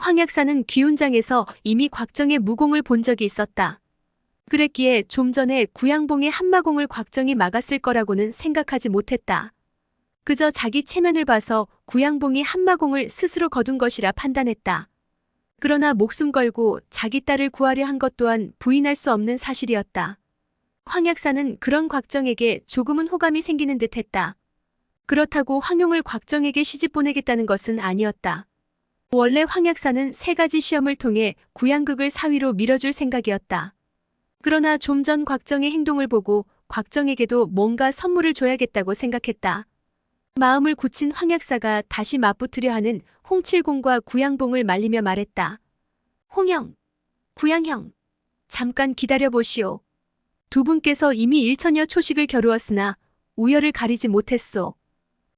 황 약사는 기훈장에서 이미 곽정의 무공을 본 적이 있었다. 그랬기에 좀 전에 구양봉의 한마공을 곽정이 막았을 거라고는 생각하지 못했다. 그저 자기 체면을 봐서 구양봉이 한마공을 스스로 거둔 것이라 판단했다. 그러나 목숨 걸고 자기 딸을 구하려 한 것 또한 부인할 수 없는 사실이었다. 황 약사는 그런 곽정에게 조금은 호감이 생기는 듯했다. 그렇다고 황용을 곽정에게 시집 보내겠다는 것은 아니었다. 원래 황 약사는 3가지 시험을 통해 구양극을 사위로 밀어줄 생각이었다. 그러나 좀 전 곽정의 행동을 보고 곽정에게도 뭔가 선물을 줘야겠다고 생각했다. 마음을 굳힌 황 약사가 다시 맞붙으려 하는 홍칠공과 구양봉을 말리며 말했다. 홍형, 구양형, 잠깐 기다려보시오. 두 분께서 이미 일천여 초식을 겨루었으나 우열을 가리지 못했소.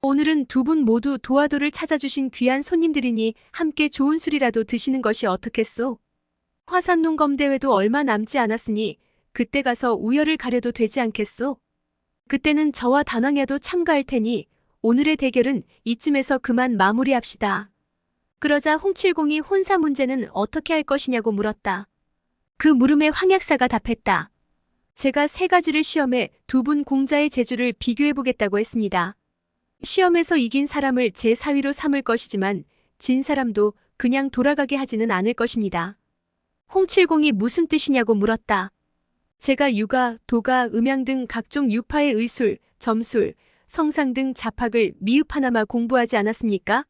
오늘은 두 분 모두 도화도를 찾아주신 귀한 손님들이니 함께 좋은 술이라도 드시는 것이 어떻겠소? 화산농검대회도 얼마 남지 않았으니 그때 가서 우열을 가려도 되지 않겠소? 그때는 저와 단왕야도 참가할 테니 오늘의 대결은 이쯤에서 그만 마무리합시다. 그러자 홍칠공이 혼사 문제는 어떻게 할 것이냐고 물었다. 그 물음에 황 약사가 답했다. 제가 3가지를 시험해 두 분 공자의 재주를 비교해보겠다고 했습니다. 시험에서 이긴 사람을 제 사위로 삼을 것이지만 진 사람도 그냥 돌아가게 하지는 않을 것입니다. 홍칠공이 무슨 뜻이냐고 물었다. 제가 유가, 도가, 음양 등 각종 유파의 의술, 점술, 성상 등 잡학을 미흡 하나마 공부하지 않았습니까?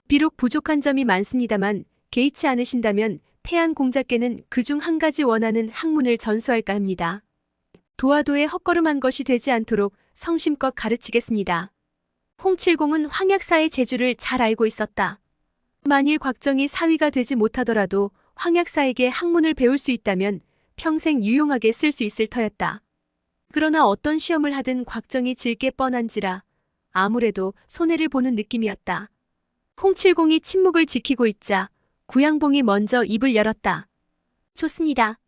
비록 부족한 점이 많습니다만 개의치 않으신다면 태안 공자께는 그중 한 가지 원하는 학문을 전수할까 합니다. 도화도에 헛걸음한 것이 되지 않도록 성심껏 가르치겠습니다. 홍칠공은 황 약사의 재주를 잘 알고 있었다. 만일 곽정이 사위가 되지 못하더라도 황 약사에게 학문을 배울 수 있다면 평생 유용하게 쓸 수 있을 터였다. 그러나 어떤 시험을 하든 곽정이 질 게 뻔한지라 아무래도 손해를 보는 느낌이었다. 홍칠공이 침묵을 지키고 있자 구양봉이 먼저 입을 열었다. 좋습니다.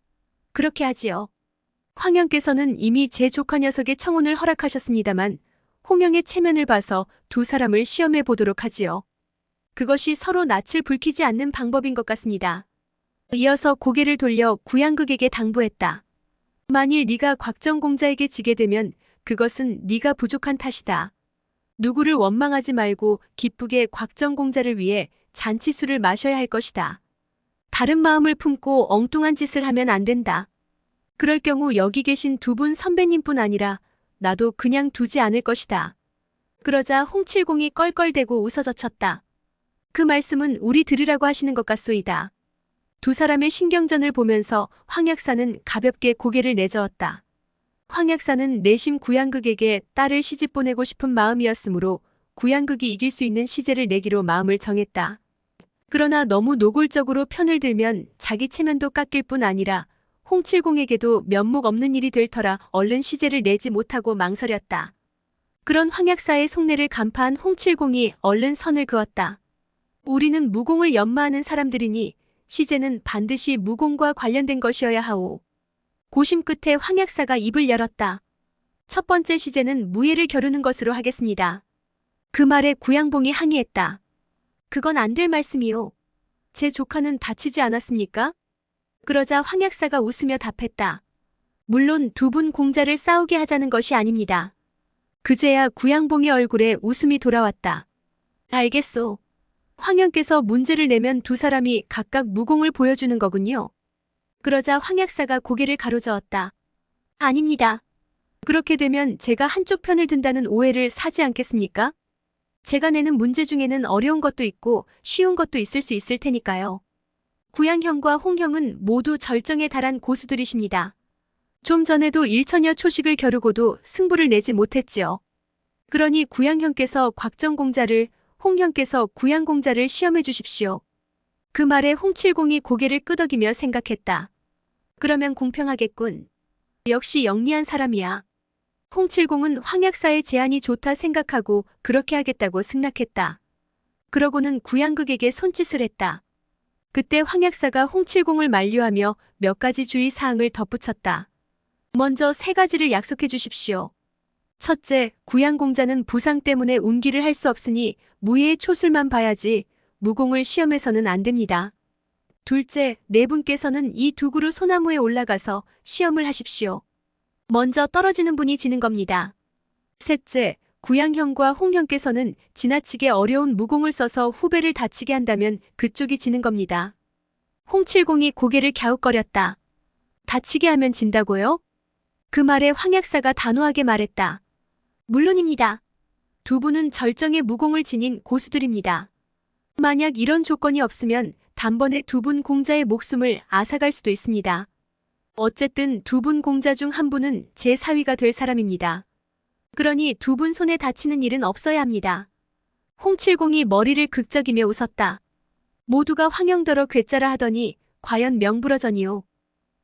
그렇게 하지요. 황형께서는 이미 제 조카 녀석의 청혼을 허락하셨습니다만 홍영의 체면을 봐서 두 사람을 시험해 보도록 하지요. 그것이 서로 낯을 붉히지 않는 방법인 것 같습니다. 이어서 고개를 돌려 구양극에게 당부했다. 만일 네가 곽정공자에게 지게 되면 그것은 네가 부족한 탓이다. 누구를 원망하지 말고 기쁘게 곽정공자를 위해 잔치술을 마셔야 할 것이다. 다른 마음을 품고 엉뚱한 짓을 하면 안 된다. 그럴 경우 여기 계신 두 분 선배님뿐 아니라 나도 그냥 두지 않을 것이다. 그러자 홍칠공이 껄껄대고 웃어젖혔다. 그 말씀은 우리 들으라고 하시는 것 같소이다. 두 사람의 신경전을 보면서 황 약사는 가볍게 고개를 내저었다. 황 약사는 내심 구양극에게 딸을 시집 보내고 싶은 마음이었으므로 구양극이 이길 수 있는 시제를 내기로 마음을 정했다. 그러나 너무 노골적으로 편을 들면 자기 체면도 깎일 뿐 아니라 홍칠공에게도 면목 없는 일이 될 터라 얼른 시제를 내지 못하고 망설였다. 그런 황 약사의 속내를 간파한 홍칠공이 얼른 선을 그었다. 우리는 무공을 연마하는 사람들이니 시제는 반드시 무공과 관련된 것이어야 하오. 고심 끝에 황 약사가 입을 열었다. 첫 번째 시제는 무예를 겨루는 것으로 하겠습니다. 그 말에 구양봉이 항의했다. 그건 안 될 말씀이오. 제 조카는 다치지 않았습니까? 그러자 황 약사가 웃으며 답했다. 물론 두 분 공자를 싸우게 하자는 것이 아닙니다. 그제야 구양봉의 얼굴에 웃음이 돌아왔다. 알겠소. 황형께서 문제를 내면 두 사람이 각각 무공을 보여주는 거군요. 그러자 황 약사가 고개를 가로저었다. 아닙니다. 그렇게 되면 제가 한쪽 편을 든다는 오해를 사지 않겠습니까? 제가 내는 문제 중에는 어려운 것도 있고 쉬운 것도 있을 수 있을 테니까요. 구양형과 홍형은 모두 절정에 달한 고수들이십니다. 좀 전에도 일천여 초식을 겨루고도 승부를 내지 못했지요. 그러니 구양형께서 곽정공자를, 홍형께서 구양공자를 시험해 주십시오. 그 말에 홍칠공이 고개를 끄덕이며 생각했다. 그러면 공평하겠군. 역시 영리한 사람이야. 홍칠공은 황 약사의 제안이 좋다 생각하고 그렇게 하겠다고 승낙했다. 그러고는 구양극에게 손짓을 했다. 그때 황 약사가 홍칠공을 만류하며 몇 가지 주의 사항을 덧붙였다. 먼저 3가지를 약속해 주십시오. 첫째, 구양공자는 부상 때문에 운기를 할 수 없으니 무예의 초술만 봐야지 무공을 시험해서는 안 됩니다. 둘째, 네 분께서는 이 두 그루 소나무에 올라가서 시험을 하십시오. 먼저 떨어지는 분이 지는 겁니다. 셋째, 구양형과 홍형께서는 지나치게 어려운 무공을 써서 후배를 다치게 한다면 그쪽이 지는 겁니다. 홍칠공이 고개를 갸웃거렸다. 다치게 하면 진다고요? 그 말에 황약사가 단호하게 말했다. 물론입니다. 두 분은 절정의 무공을 지닌 고수들입니다. 만약 이런 조건이 없으면 단번에 두 분 공자의 목숨을 앗아갈 수도 있습니다. 어쨌든 두 분 공자 중 한 분은 제 사위가 될 사람입니다. 그러니 두 분 손에 다치는 일은 없어야 합니다. 홍칠공이 머리를 극적이며 웃었다. 모두가 황영더러 괴짜라 하더니 과연 명불허전이오.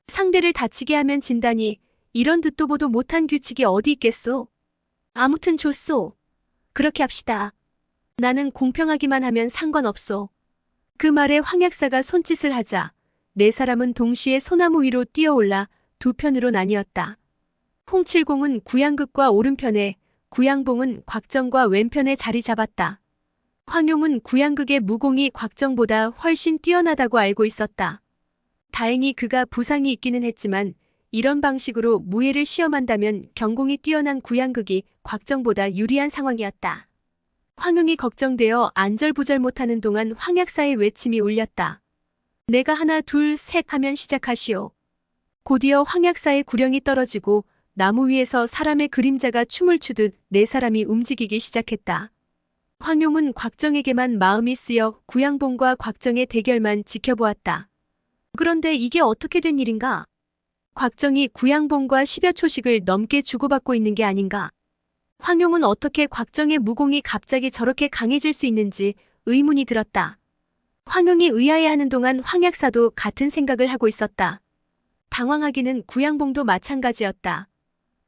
상대를 다치게 하면 진다니 이런 듣도 보도 못한 규칙이 어디 있겠소. 아무튼 좋소. 그렇게 합시다. 나는 공평하기만 하면 상관없소. 그 말에 황약사가 손짓을 하자 네 사람은 동시에 소나무 위로 뛰어올라 두 편으로 나뉘었다. 홍칠공은 구양극과 오른편에, 구양봉은 곽정과 왼편에 자리 잡았다. 황용은 구양극의 무공이 곽정보다 훨씬 뛰어나다고 알고 있었다. 다행히 그가 부상이 있기는 했지만 이런 방식으로 무예를 시험한다면 경공이 뛰어난 구양극이 곽정보다 유리한 상황이었다. 황용이 걱정되어 안절부절 못하는 동안 황약사의 외침이 울렸다. 내가 하나 둘 셋 하면 시작하시오. 곧이어 황약사의 구령이 떨어지고 나무 위에서 사람의 그림자가 춤을 추듯 네 사람이 움직이기 시작했다. 황용은 곽정에게만 마음이 쓰여 구양봉과 곽정의 대결만 지켜보았다. 그런데 이게 어떻게 된 일인가? 곽정이 구양봉과 10여 초씩을 넘게 주고받고 있는 게 아닌가? 황용은 어떻게 곽정의 무공이 갑자기 저렇게 강해질 수 있는지 의문이 들었다. 황용이 의아해하는 동안 황약사도 같은 생각을 하고 있었다. 당황하기는 구양봉도 마찬가지였다.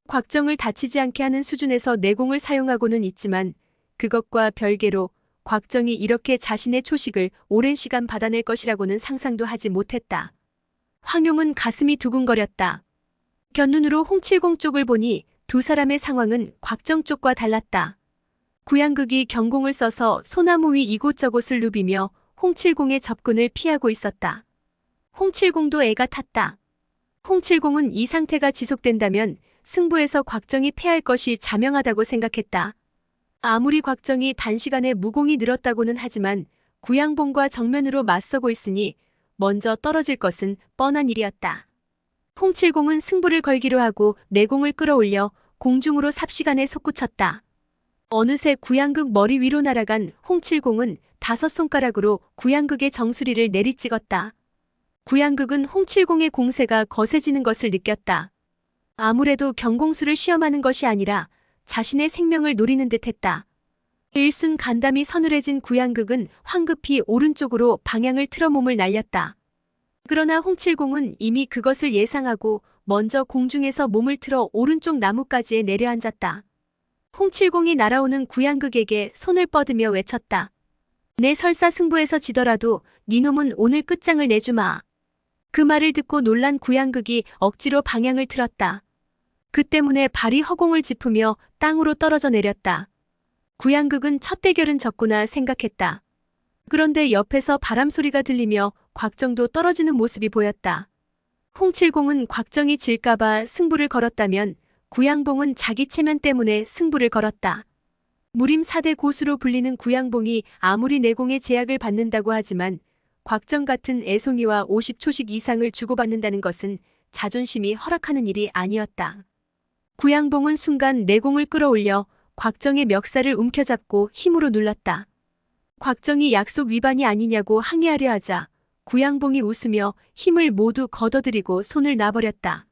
곽정을 다치지 않게 하는 수준에서 내공을 사용하고는 있지만 그것과 별개로 곽정이 이렇게 자신의 초식을 오랜 시간 받아낼 것이라고는 상상도 하지 못했다. 황용은 가슴이 두근거렸다. 곁눈으로 홍칠공 쪽을 보니 두 사람의 상황은 곽정 쪽과 달랐다. 구양극이 경공을 써서 소나무 위 이곳저곳을 누비며 홍칠공의 접근을 피하고 있었다. 홍칠공도 애가 탔다. 홍칠공은 이 상태가 지속된다면 승부에서 곽정이 패할 것이 자명하다고 생각했다. 아무리 곽정이 단시간에 무공이 늘었다고는 하지만 구양봉과 정면으로 맞서고 있으니 먼저 떨어질 것은 뻔한 일이었다. 홍칠공은 승부를 걸기로 하고 내공을 끌어올려 공중으로 삽시간에 솟구쳤다. 어느새 구양극 머리 위로 날아간 홍칠공은 5손가락으로 구양극의 정수리를 내리찍었다. 구양극은 홍칠공의 공세가 거세지는 것을 느꼈다. 아무래도 경공수를 시험하는 것이 아니라 자신의 생명을 노리는 듯했다. 일순 간담이 서늘해진 구양극은 황급히 오른쪽으로 방향을 틀어 몸을 날렸다. 그러나 홍칠공은 이미 그것을 예상하고 먼저 공중에서 몸을 틀어 오른쪽 나뭇가지에 내려앉았다. 홍칠공이 날아오는 구양극에게 손을 뻗으며 외쳤다. 내 설사 승부에서 지더라도 니놈은 오늘 끝장을 내주마. 그 말을 듣고 놀란 구양극이 억지로 방향을 틀었다. 그 때문에 발이 허공을 짚으며 땅으로 떨어져 내렸다. 구양극은 첫 대결은 졌구나 생각했다. 그런데 옆에서 바람소리가 들리며 곽정도 떨어지는 모습이 보였다. 홍칠공은 곽정이 질까봐 승부를 걸었다면 구양봉은 자기 체면 때문에 승부를 걸었다. 무림 4대 고수로 불리는 구양봉이 아무리 내공의 제약을 받는다고 하지만 곽정 같은 애송이와 50초씩 이상을 주고받는다는 것은 자존심이 허락하는 일이 아니었다. 구양봉은 순간 내공을 끌어올려 곽정의 멱살을 움켜잡고 힘으로 눌렀다. 곽정이 약속 위반이 아니냐고 항의하려 하자 구양봉이 웃으며 힘을 모두 걷어들이고 손을 놔버렸다.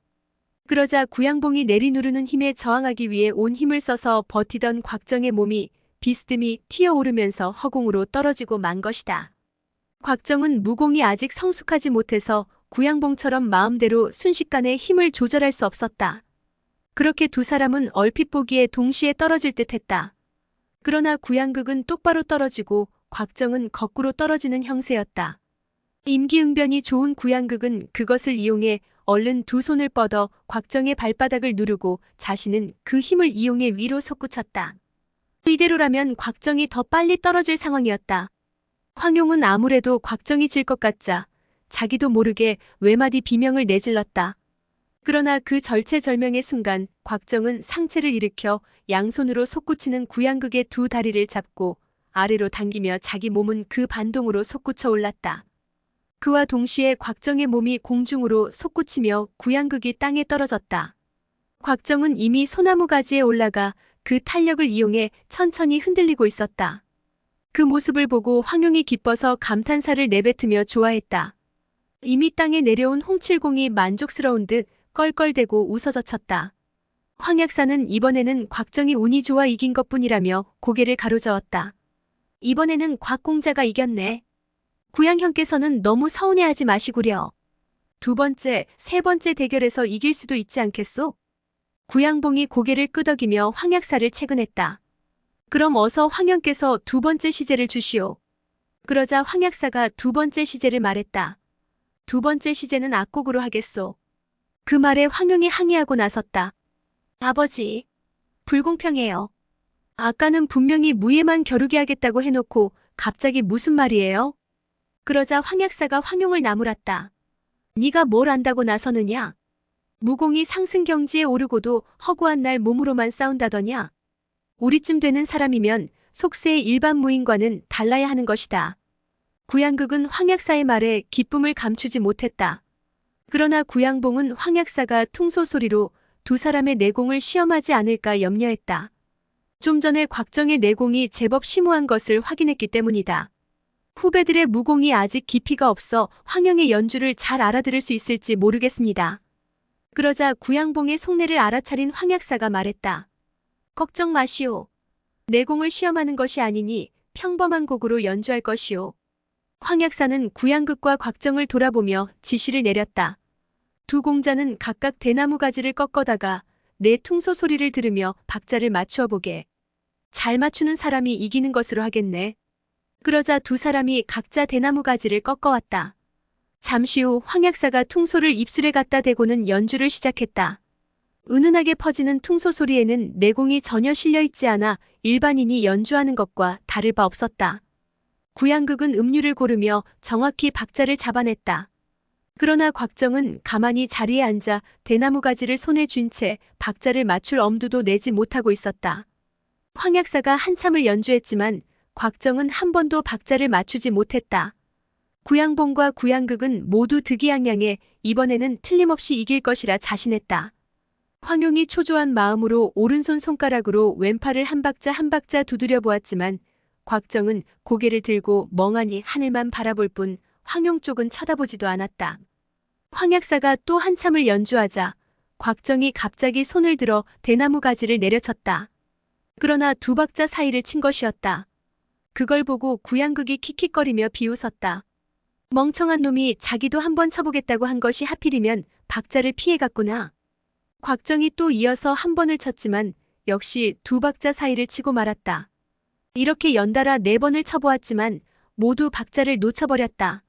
그러자 구양봉이 내리누르는 힘에 저항하기 위해 온 힘을 써서 버티던 곽정의 몸이 비스듬히 튀어오르면서 허공으로 떨어지고 만 것이다. 곽정은 무공이 아직 성숙하지 못해서 구양봉처럼 마음대로 순식간에 힘을 조절할 수 없었다. 그렇게 두 사람은 얼핏 보기에 동시에 떨어질 듯했다. 그러나 구양극은 똑바로 떨어지고 곽정은 거꾸로 떨어지는 형세였다. 임기응변이 좋은 구양극은 그것을 이용해 얼른 두 손을 뻗어 곽정의 발바닥을 누르고 자신은 그 힘을 이용해 위로 솟구쳤다. 이대로라면 곽정이 더 빨리 떨어질 상황이었다. 황용은 아무래도 곽정이 질 것 같자 자기도 모르게 외마디 비명을 내질렀다. 그러나 그 절체절명의 순간 곽정은 상체를 일으켜 양손으로 솟구치는 구양극의 두 다리를 잡고 아래로 당기며 자기 몸은 그 반동으로 솟구쳐 올랐다. 그와 동시에 곽정의 몸이 공중으로 솟구치며 구양극이 땅에 떨어졌다. 곽정은 이미 소나무 가지에 올라가 그 탄력을 이용해 천천히 흔들리고 있었다. 그 모습을 보고 황용이 기뻐서 감탄사를 내뱉으며 좋아했다. 이미 땅에 내려온 홍칠공이 만족스러운 듯 껄껄대고 웃어젖혔다. 황약사는 이번에는 곽정이 운이 좋아 이긴 것뿐이라며 고개를 가로저었다. 이번에는 곽공자가 이겼네. 구양형께서는 너무 서운해하지 마시구려. 두 번째, 세 번째 대결에서 이길 수도 있지 않겠소? 구양봉이 고개를 끄덕이며 황약사를 채근했다. 그럼 어서 황형께서 두 번째 시제를 주시오. 그러자 황약사가 두 번째 시제를 말했다. 두 번째 시제는 악곡으로 하겠소. 그 말에 황용이 항의하고 나섰다. 아버지, 불공평해요. 아까는 분명히 무예만 겨루게 하겠다고 해놓고 갑자기 무슨 말이에요? 그러자 황약사가 황용을 나무랐다. 네가 뭘 안다고 나서느냐? 무공이 상승 경지에 오르고도 허구한 날 몸으로만 싸운다더냐? 우리쯤 되는 사람이면 속세의 일반 무인과는 달라야 하는 것이다. 구양극은 황약사의 말에 기쁨을 감추지 못했다. 그러나 구양봉은 황약사가 퉁소 소리로 두 사람의 내공을 시험하지 않을까 염려했다. 좀 전에 곽정의 내공이 제법 심오한 것을 확인했기 때문이다. 후배들의 무공이 아직 깊이가 없어 황영의 연주를 잘 알아들을 수 있을지 모르겠습니다. 그러자 구양봉의 속내를 알아차린 황약사가 말했다. 걱정 마시오. 내공을 시험하는 것이 아니니 평범한 곡으로 연주할 것이오. 황약사는 구양극과 곽정을 돌아보며 지시를 내렸다. 두 공자는 각각 대나무 가지를 꺾어다가 내 퉁소 소리를 들으며 박자를 맞추어 보게. 잘 맞추는 사람이 이기는 것으로 하겠네. 그러자 두 사람이 각자 대나무 가지를 꺾어왔다. 잠시 후 황약사가 퉁소를 입술에 갖다 대고는 연주를 시작했다. 은은하게 퍼지는 퉁소 소리에는 내공이 전혀 실려있지 않아 일반인이 연주하는 것과 다를 바 없었다. 구양극은 음률을 고르며 정확히 박자를 잡아냈다. 그러나 곽정은 가만히 자리에 앉아 대나무 가지를 손에 쥔 채 박자를 맞출 엄두도 내지 못하고 있었다. 황약사가 한참을 연주했지만 곽정은 한 번도 박자를 맞추지 못했다. 구양봉과 구양극은 모두 득이양양해 이번에는 틀림없이 이길 것이라 자신했다. 황용이 초조한 마음으로 오른손 손가락으로 왼팔을 한 박자 한 박자 두드려 보았지만 곽정은 고개를 들고 멍하니 하늘만 바라볼 뿐 황용 쪽은 쳐다보지도 않았다. 황약사가 또 한참을 연주하자 곽정이 갑자기 손을 들어 대나무 가지를 내려쳤다. 그러나 두 박자 사이를 친 것이었다. 그걸 보고 구양극이 킥킥거리며 비웃었다. 멍청한 놈이 자기도 한번 쳐보겠다고 한 것이 하필이면 박자를 피해갔구나. 곽정이 또 이어서 한 번을 쳤지만 역시 두 박자 사이를 치고 말았다. 이렇게 연달아 네 번을 쳐보았지만 모두 박자를 놓쳐버렸다.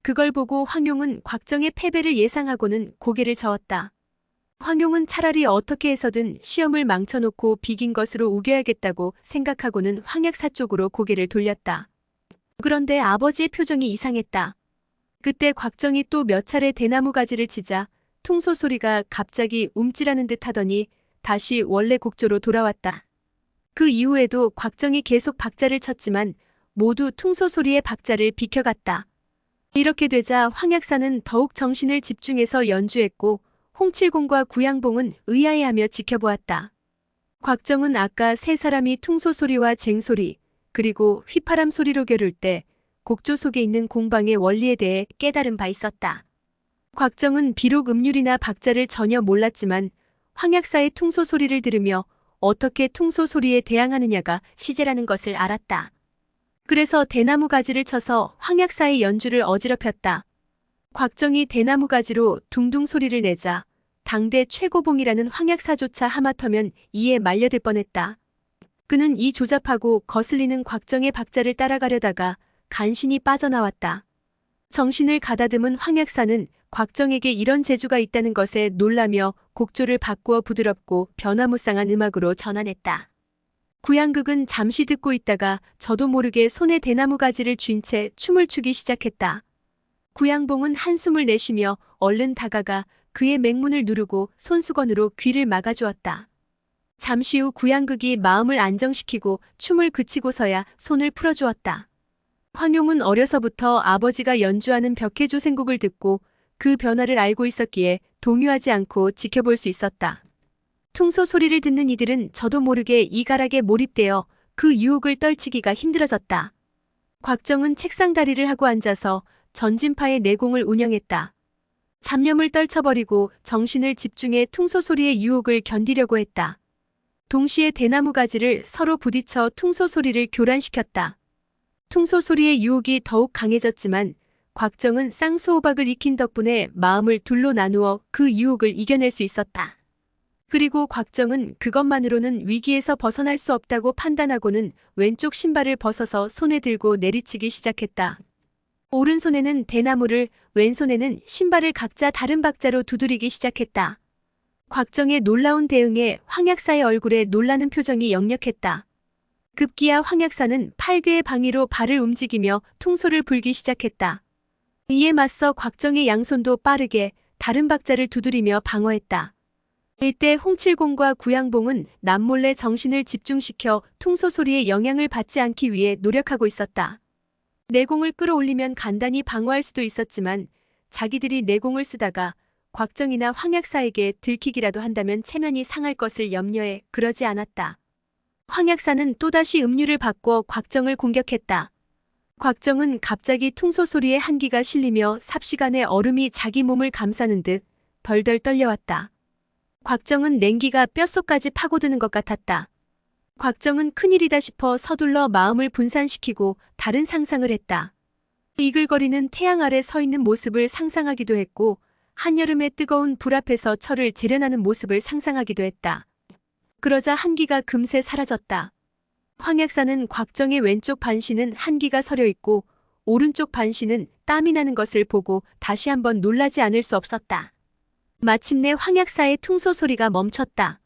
그걸 보고 황용은 곽정의 패배를 예상하고는 고개를 저었다. 황용은 차라리 어떻게 해서든 시험을 망쳐놓고 비긴 것으로 우겨야겠다고 생각하고는 황약사 쪽으로 고개를 돌렸다. 그런데 아버지의 표정이 이상했다. 그때 곽정이 또 몇 차례 대나무 가지를 치자 퉁소 소리가 갑자기 움찔하는 듯 하더니 다시 원래 곡조로 돌아왔다. 그 이후에도 곽정이 계속 박자를 쳤지만 모두 퉁소 소리의 박자를 비켜갔다. 이렇게 되자 황약사는 더욱 정신을 집중해서 연주했고 홍칠공과 구양봉은 의아해하며 지켜보았다. 곽정은 아까 세 사람이 퉁소 소리와 쟁소리 그리고 휘파람 소리로 겨룰 때 곡조 속에 있는 공방의 원리에 대해 깨달은 바 있었다. 곽정은 비록 음률이나 박자를 전혀 몰랐지만 황약사의 퉁소 소리를 들으며 어떻게 퉁소 소리에 대항하느냐가 시제라는 것을 알았다. 그래서 대나무 가지를 쳐서 황약사의 연주를 어지럽혔다. 곽정이 대나무 가지로 둥둥 소리를 내자 당대 최고봉이라는 황약사조차 하마터면 이에 말려들 뻔했다. 그는 이 조잡하고 거슬리는 곽정의 박자를 따라가려다가 간신히 빠져나왔다. 정신을 가다듬은 황약사는 곽정에게 이런 재주가 있다는 것에 놀라며 곡조를 바꾸어 부드럽고 변화무쌍한 음악으로 전환했다. 구양극은 잠시 듣고 있다가 저도 모르게 손에 대나무 가지를 쥔 채 춤을 추기 시작했다. 구양봉은 한숨을 내쉬며 얼른 다가가 그의 맹문을 누르고 손수건으로 귀를 막아주었다. 잠시 후 구양극이 마음을 안정시키고 춤을 그치고서야 손을 풀어주었다. 황용은 어려서부터 아버지가 연주하는 벽해조생곡을 듣고 그 변화를 알고 있었기에 동요하지 않고 지켜볼 수 있었다. 퉁소 소리를 듣는 이들은 저도 모르게 이가락에 몰입되어 그 유혹을 떨치기가 힘들어졌다. 곽정은 책상 다리를 하고 앉아서 전진파의 내공을 운영했다. 잡념을 떨쳐버리고 정신을 집중해 퉁소 소리의 유혹을 견디려고 했다. 동시에 대나무 가지를 서로 부딪혀 퉁소 소리를 교란시켰다. 퉁소 소리의 유혹이 더욱 강해졌지만 곽정은 쌍수호박을 익힌 덕분에 마음을 둘로 나누어 그 유혹을 이겨낼 수 있었다. 그리고 곽정은 그것만으로는 위기에서 벗어날 수 없다고 판단하고는 왼쪽 신발을 벗어서 손에 들고 내리치기 시작했다. 오른손에는 대나무를, 왼손에는 신발을 각자 다른 박자로 두드리기 시작했다. 곽정의 놀라운 대응에 황약사의 얼굴에 놀라는 표정이 역력했다. 급기야 황약사는 팔괘의 방위로 발을 움직이며 퉁소를 불기 시작했다. 이에 맞서 곽정의 양손도 빠르게 다른 박자를 두드리며 방어했다. 이때 홍칠공과 구양봉은 남몰래 정신을 집중시켜 퉁소 소리에 영향을 받지 않기 위해 노력하고 있었다. 내공을 끌어올리면 간단히 방어할 수도 있었지만 자기들이 내공을 쓰다가 곽정이나 황약사에게 들키기라도 한다면 체면이 상할 것을 염려해 그러지 않았다. 황약사는 또다시 음류를 바꿔 곽정을 공격했다. 곽정은 갑자기 퉁소 소리에 한기가 실리며 삽시간에 얼음이 자기 몸을 감싸는 듯 덜덜 떨려왔다. 곽정은 냉기가 뼛속까지 파고드는 것 같았다. 곽정은 큰일이다 싶어 서둘러 마음을 분산시키고 다른 상상을 했다. 이글거리는 태양 아래 서 있는 모습을 상상하기도 했고 한여름의 뜨거운 불 앞에서 철을 재련하는 모습을 상상하기도 했다. 그러자 한기가 금세 사라졌다. 황약사는 곽정의 왼쪽 반신은 한기가 서려 있고 오른쪽 반신은 땀이 나는 것을 보고 다시 한번 놀라지 않을 수 없었다. 마침내 황약사의 퉁소 소리가 멈췄다.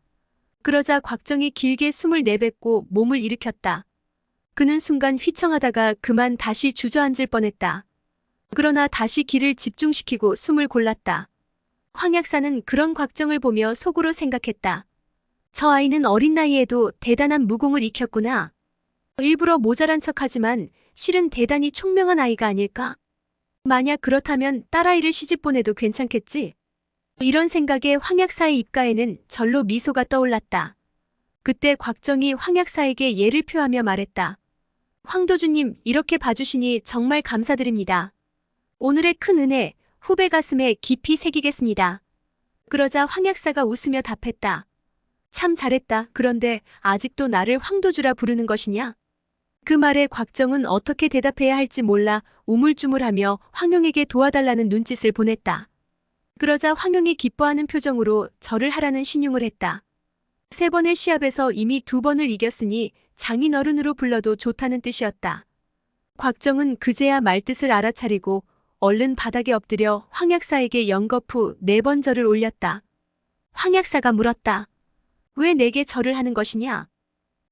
그러자 곽정이 길게 숨을 내뱉고 몸을 일으켰다. 그는 순간 휘청하다가 그만 다시 주저앉을 뻔했다. 그러나 다시 기를 집중시키고 숨을 골랐다. 황약사는 그런 곽정을 보며 속으로 생각했다. 저 아이는 어린 나이에도 대단한 무공을 익혔구나. 일부러 모자란 척하지만 실은 대단히 총명한 아이가 아닐까? 만약 그렇다면 딸아이를 시집 보내도 괜찮겠지? 이런 생각에 황약사의 입가에는 절로 미소가 떠올랐다. 그때 곽정이 황약사에게 예를 표하며 말했다. 황도주님, 이렇게 봐주시니 정말 감사드립니다. 오늘의 큰 은혜, 후배 가슴에 깊이 새기겠습니다. 그러자 황약사가 웃으며 답했다. 참 잘했다. 그런데 아직도 나를 황도주라 부르는 것이냐? 그 말에 곽정은 어떻게 대답해야 할지 몰라 우물쭈물하며 황용에게 도와달라는 눈짓을 보냈다. 그러자 황용이 기뻐하는 표정으로 절을 하라는 신용을 했다. 3번의 시합에서 이미 2번을 이겼으니 장인어른으로 불러도 좋다는 뜻이었다. 곽정은 그제야 말뜻을 알아차리고 얼른 바닥에 엎드려 황약사에게 연거푸 4번 절을 올렸다. 황약사가 물었다. 왜 내게 절을 하는 것이냐?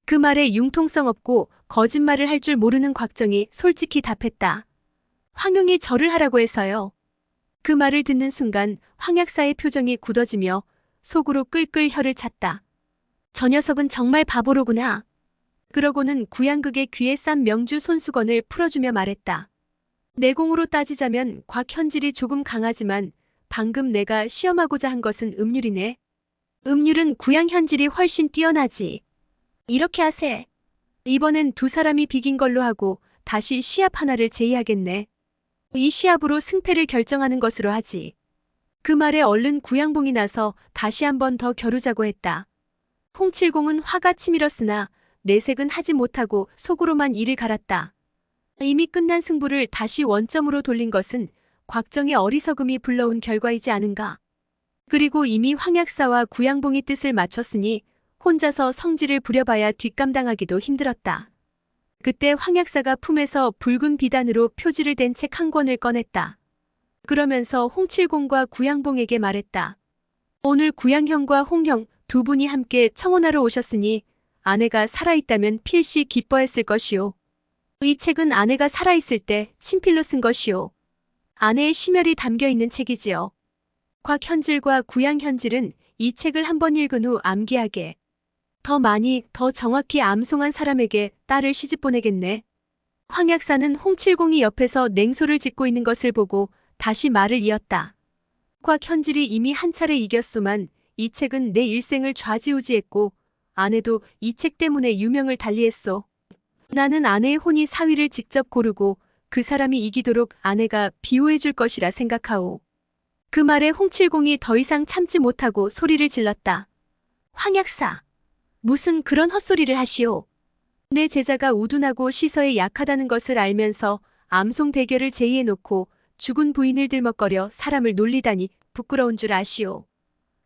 그 말에 융통성 없고 거짓말을 할 줄 모르는 곽정이 솔직히 답했다. 황용이 절을 하라고 해서요. 그 말을 듣는 순간 황약사의 표정이 굳어지며 속으로 끌끌 혀를 찼다. 저 녀석은 정말 바보로구나. 그러고는 구양극의 귀에 싼 명주 손수건을 풀어주며 말했다. 내공으로 따지자면 곽현질이 조금 강하지만 방금 내가 시험하고자 한 것은 음률이네. 음률은 구양현질이 훨씬 뛰어나지. 이렇게 하세. 이번엔 2 사람이 비긴 걸로 하고 다시 시합 하나를 제의하겠네. 이 시합으로 승패를 결정하는 것으로 하지. 그 말에 얼른 구양봉이 나서 다시 한 번 더 겨루자고 했다. 홍칠공은 화가 치밀었으나 내색은 하지 못하고 속으로만 이를 갈았다. 이미 끝난 승부를 다시 원점으로 돌린 것은 곽정의 어리석음이 불러온 결과이지 않은가. 그리고 이미 황약사와 구양봉이 뜻을 맞췄으니 혼자서 성질을 부려봐야 뒷감당하기도 힘들었다. 그때 황약사가 품에서 붉은 비단으로 표지를 댄 책 한 권을 꺼냈다. 그러면서 홍칠공과 구양봉에게 말했다. 오늘 구양형과 홍형 2분이 함께 청혼하러 오셨으니 아내가 살아있다면 필시 기뻐했을 것이오. 이 책은 아내가 살아있을 때 친필로 쓴 것이오. 아내의 심혈이 담겨 있는 책이지요. 곽현질과 구양현질은 이 책을 한번 읽은 후 암기하게, 더 많이, 더 정확히 암송한 사람에게 딸을 시집 보내겠네. 황 약사는 홍칠공이 옆에서 냉소를 짓고 있는 것을 보고 다시 말을 이었다. 곽현질이 이미 한 차례 이겼소만 이 책은 내 일생을 좌지우지했고 아내도 이 책 때문에 유명을 달리했소. 나는 아내의 혼이 사위를 직접 고르고 그 사람이 이기도록 아내가 비호해 줄 것이라 생각하오. 그 말에 홍칠공이 더 이상 참지 못하고 소리를 질렀다. 황 약사, 무슨 그런 헛소리를 하시오. 내 제자가 우둔하고 시서에 약하다는 것을 알면서 암송 대결을 제의해놓고 죽은 부인을 들먹거려 사람을 놀리다니 부끄러운 줄 아시오.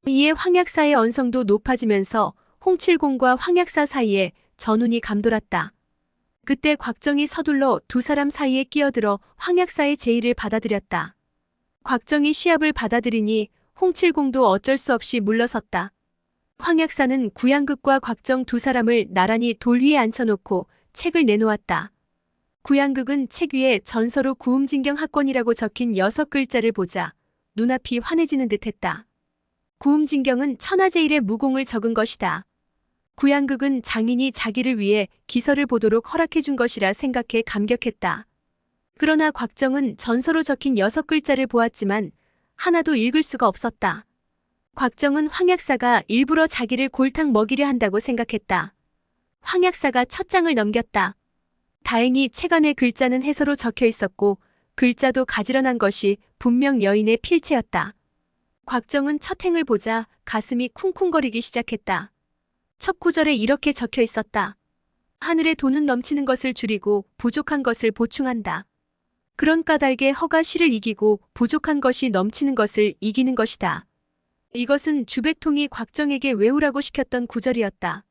이에 황 약사의 언성도 높아지면서 홍칠공과 황 약사 사이에 전운이 감돌았다. 그때 곽정이 서둘러 두 사람 사이에 끼어들어 황 약사의 제의를 받아들였다. 곽정이 시합을 받아들이니 홍칠공도 어쩔 수 없이 물러섰다. 황 약사는 구양극과 곽정 두 사람을 나란히 돌 위에 앉혀놓고 책을 내놓았다. 구양극은 책 위에 전서로 구음진경 학권이라고 적힌 6글자를 보자 눈앞이 환해지는 듯했다. 구음진경은 천하제일의 무공을 적은 것이다. 구양극은 장인이 자기를 위해 기서를 보도록 허락해준 것이라 생각해 감격했다. 그러나 곽정은 전서로 적힌 6글자를 보았지만 하나도 읽을 수가 없었다. 곽정은 황 약사가 일부러 자기를 골탕 먹이려 한다고 생각했다. 황 약사가 첫 장을 넘겼다. 다행히 책 안의 글자는 해서로 적혀 있었고 글자도 가지런한 것이 분명 여인의 필체였다. 곽정은 첫 행을 보자 가슴이 쿵쿵거리기 시작했다. 첫 구절에 이렇게 적혀 있었다. 하늘에 돈은 넘치는 것을 줄이고 부족한 것을 보충한다. 그런 까닭에 허가 시를 이기고 부족한 것이 넘치는 것을 이기는 것이다. 이것은 주백통이 곽정에게 외우라고 시켰던 구절이었다.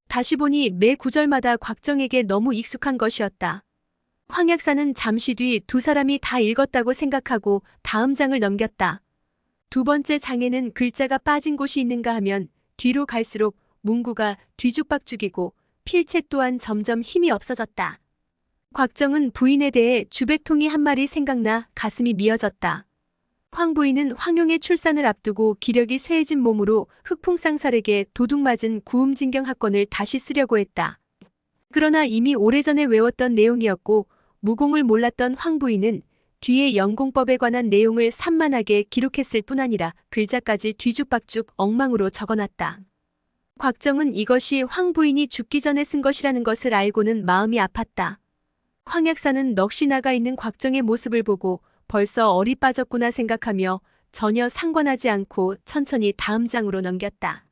다시 보니 매 구절마다 곽정에게 너무 익숙한 것이었다. 황 약사는 잠시 뒤 두 사람이 다 읽었다고 생각하고 다음 장을 넘겼다. 두 번째 장에는 글자가 빠진 곳이 있는가 하면 뒤로 갈수록 문구가 뒤죽박죽이고 필체 또한 점점 힘이 없어졌다. 곽정은 부인에 대해 주백통이 한 말이 생각나 가슴이 미어졌다. 황 부인은 황용의 출산을 앞두고 기력이 쇠해진 몸으로 흑풍상살에게 도둑맞은 구음진경 학권을 다시 쓰려고 했다. 그러나 이미 오래전에 외웠던 내용이었고 무공을 몰랐던 황 부인은 뒤에 연공법에 관한 내용을 산만하게 기록했을 뿐 아니라 글자까지 뒤죽박죽 엉망으로 적어놨다. 곽정은 이것이 황 부인이 죽기 전에 쓴 것이라는 것을 알고는 마음이 아팠다. 황 약사는 넋이 나가 있는 곽정의 모습을 보고 벌써 얼이 빠졌구나 생각하며 전혀 상관하지 않고 천천히 다음 장으로 넘겼다.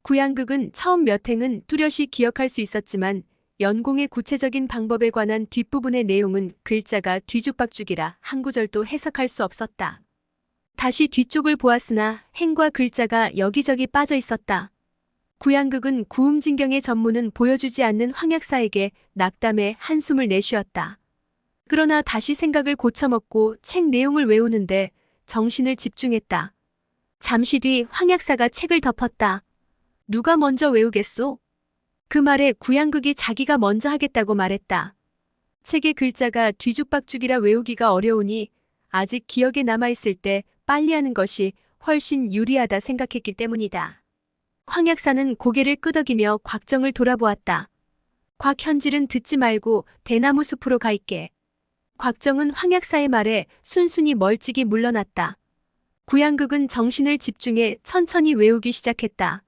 구양극은 처음 몇 행은 뚜렷이 기억할 수 있었지만 연공의 구체적인 방법에 관한 뒷부분의 내용은 글자가 뒤죽박죽이라 한 구절도 해석할 수 없었다. 다시 뒤쪽을 보았으나 행과 글자가 여기저기 빠져 있었다. 구양극은 구음진경의 전문은 보여주지 않는 황 약사에게 낙담해 한숨을 내쉬었다. 그러나 다시 생각을 고쳐먹고 책 내용을 외우는데 정신을 집중했다. 잠시 뒤 황 약사가 책을 덮었다. 누가 먼저 외우겠소? 그 말에 구양극이 자기가 먼저 하겠다고 말했다. 책의 글자가 뒤죽박죽이라 외우기가 어려우니 아직 기억에 남아있을 때 빨리 하는 것이 훨씬 유리하다 생각했기 때문이다. 황 약사는 고개를 끄덕이며 곽정을 돌아보았다. 곽현질은 듣지 말고 대나무 숲으로 가 있게. 곽정은 황 약사의 말에 순순히 멀찍이 물러났다. 구양극은 정신을 집중해 천천히 외우기 시작했다.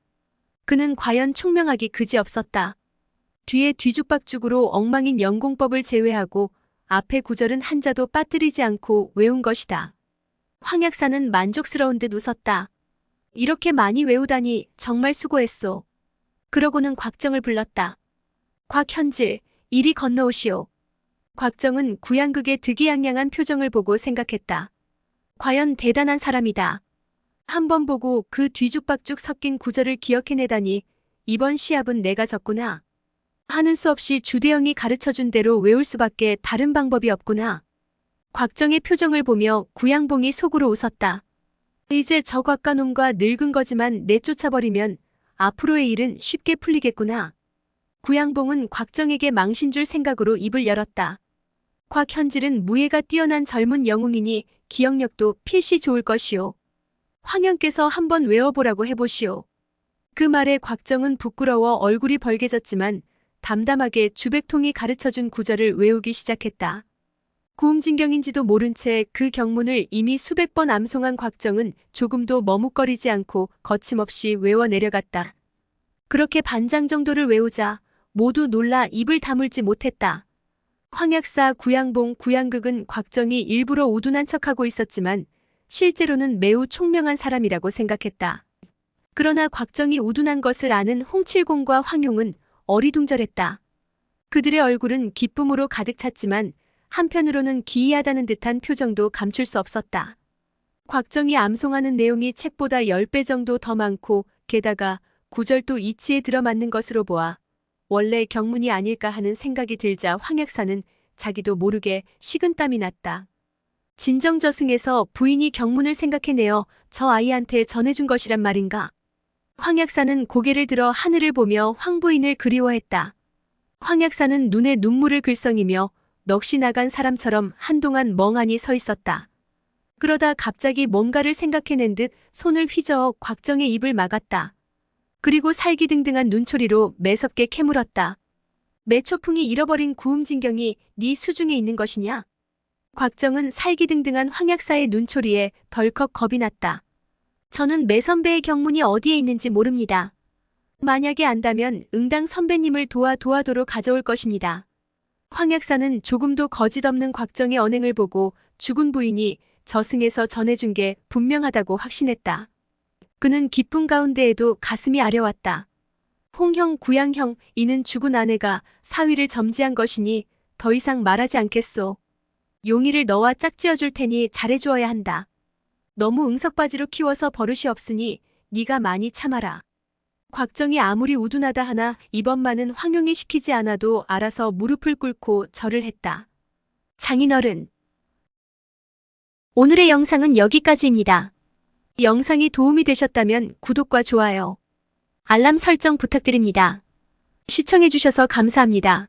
그는 과연 총명하기 그지없었다. 뒤에 뒤죽박죽으로 엉망인 연공법을 제외하고 앞의 구절은 한자도 빠뜨리지 않고 외운 것이다. 황 약사는 만족스러운 듯 웃었다. 이렇게 많이 외우다니 정말 수고했소. 그러고는 곽정을 불렀다. 곽현질, 이리 건너오시오. 곽정은 구양극의 득이양양한 표정을 보고 생각했다. 과연 대단한 사람이다. 한 번 보고 그 뒤죽박죽 섞인 구절을 기억해내다니 이번 시합은 내가 졌구나. 하는 수 없이 주대영이 가르쳐준 대로 외울 수밖에 다른 방법이 없구나. 곽정의 표정을 보며 구양봉이 속으로 웃었다. 이제 저 곽가놈과 늙은 거지만 내쫓아버리면 앞으로의 일은 쉽게 풀리겠구나. 구양봉은 곽정에게 망신 줄 생각으로 입을 열었다. 곽현질은 무예가 뛰어난 젊은 영웅이니 기억력도 필시 좋을 것이오. 황영께서 한번 외워보라고 해보시오. 그 말에 곽정은 부끄러워 얼굴이 벌개졌지만 담담하게 주백통이 가르쳐준 구절을 외우기 시작했다. 구음진경인지도 모른 채 그 경문을 이미 수백 번 암송한 곽정은 조금도 머뭇거리지 않고 거침없이 외워 내려갔다. 그렇게 반장 정도를 외우자 모두 놀라 입을 다물지 못했다. 황약사 구양봉 구양극은 곽정이 일부러 우둔한 척하고 있었지만 실제로는 매우 총명한 사람이라고 생각했다. 그러나 곽정이 우둔한 것을 아는 홍칠공과 황용은 어리둥절했다. 그들의 얼굴은 기쁨으로 가득 찼지만 한편으로는 기이하다는 듯한 표정도 감출 수 없었다. 곽정이 암송하는 내용이 책보다 10배 정도 더 많고 게다가 구절도 이치에 들어맞는 것으로 보아 원래 경문이 아닐까 하는 생각이 들자 황약사는 자기도 모르게 식은땀이 났다. 진정저승에서 부인이 경문을 생각해내어 저 아이한테 전해준 것이란 말인가? 황약사는 고개를 들어 하늘을 보며 황부인을 그리워했다. 황약사는 눈에 눈물을 글썽이며 넋이 나간 사람처럼 한동안 멍하니 서 있었다. 그러다 갑자기 뭔가를 생각해낸 듯 손을 휘저어 곽정의 입을 막았다. 그리고 살기등등한 눈초리로 매섭게 캐물었다. 매초풍이 잃어버린 구음진경이 네 수중에 있는 것이냐? 곽정은 살기등등한 황약사의 눈초리에 덜컥 겁이 났다. 저는 매 선배의 경문이 어디에 있는지 모릅니다. 만약에 안다면 응당 선배님을 도와도로 가져올 것입니다. 황약사는 조금도 거짓없는 곽정의 언행을 보고 죽은 부인이 저승에서 전해준 게 분명하다고 확신했다. 그는 기쁨 가운데에도 가슴이 아려왔다. 홍형 구양형 이는 죽은 아내가 사위를 점지한 것이니 더 이상 말하지 않겠소. 용의를 너와 짝지어줄 테니 잘해주어야 한다. 너무 응석바지로 키워서 버릇이 없으니 네가 많이 참아라. 곽정이 아무리 우둔하다 하나 이번만은 황용이 시키지 않아도 알아서 무릎을 꿇고 절을 했다. 장인어른. 오늘의 영상은 여기까지입니다. 영상이 도움이 되셨다면 구독과 좋아요, 알람 설정 부탁드립니다. 시청해주셔서 감사합니다.